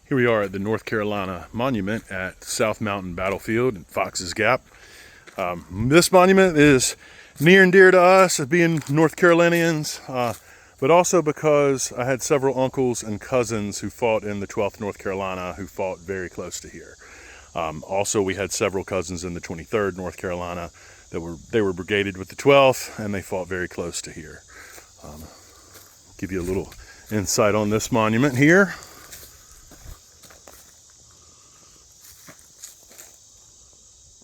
Here we are at the North Carolina Monument at South Mountain Battlefield in Fox's Gap. This monument is near and dear to us as being North Carolinians, but also because I had several uncles and cousins who fought in the 12th North Carolina who fought very close to here. Also, we had several cousins in the 23rd North Carolina that were brigaded with the 12th, and they fought very close to here. Give you a little insight on this monument here.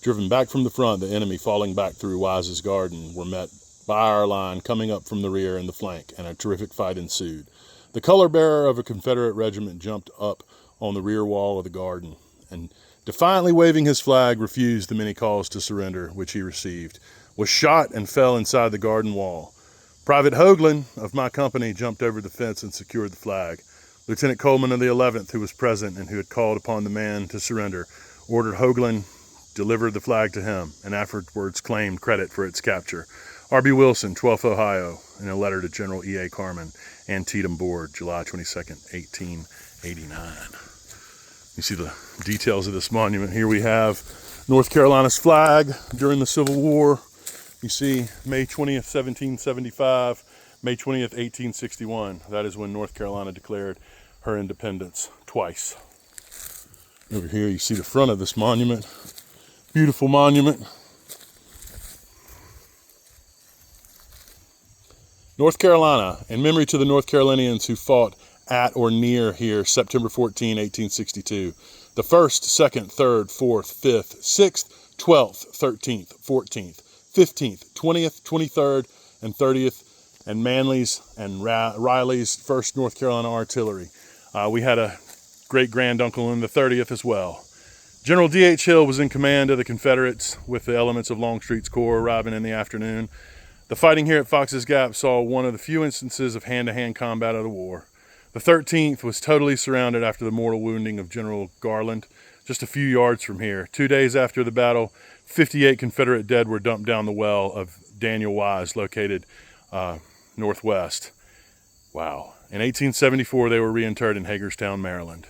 Driven back from the front, the enemy falling back through Wise's garden were met by our line coming up from the rear and the flank, and a terrific fight ensued. The color bearer of a Confederate regiment jumped up on the rear wall of the garden and, defiantly waving his flag, refused the many calls to surrender which he received, was shot and fell inside the garden wall. Private Hoagland of my company jumped over the fence and secured the flag. Lieutenant Coleman of the 11th, who was present and who had called upon the man to surrender, ordered Hoagland delivered the flag to him, and afterwards claimed credit for its capture. R.B. Wilson, 12th Ohio, in a letter to General E.A. Carman, Antietam Board, July 22nd, 1889. You see the details of this monument. Here we have North Carolina's flag during the Civil War. You see May 20th, 1775, May 20th, 1861. That is when North Carolina declared her independence twice. Over here you see the front of this monument. Beautiful monument. North Carolina, in memory to the North Carolinians who fought at or near here September 14, 1862. The 1st, 2nd, 3rd, 4th, 5th, 6th, 12th, 13th, 14th, 15th, 20th, 23rd, and 30th, and Manley's and Riley's 1st North Carolina Artillery. We had a great-granduncle in the 30th as well. General D.H. Hill was in command of the Confederates with the elements of Longstreet's Corps arriving in the afternoon. The fighting here at Fox's Gap saw one of the few instances of hand-to-hand combat of the war. The 13th was totally surrounded after the mortal wounding of General Garland, just a few yards from here. 2 days after the battle, 58 Confederate dead were dumped down the well of Daniel Wise, located northwest. Wow. In 1874, they were reinterred in Hagerstown, Maryland.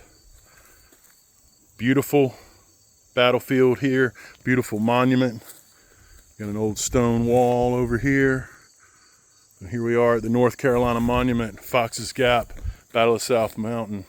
Beautiful battlefield here, beautiful monument. Got an old stone wall over here. And here we are at the North Carolina Monument, Fox's Gap, Battle of South Mountain.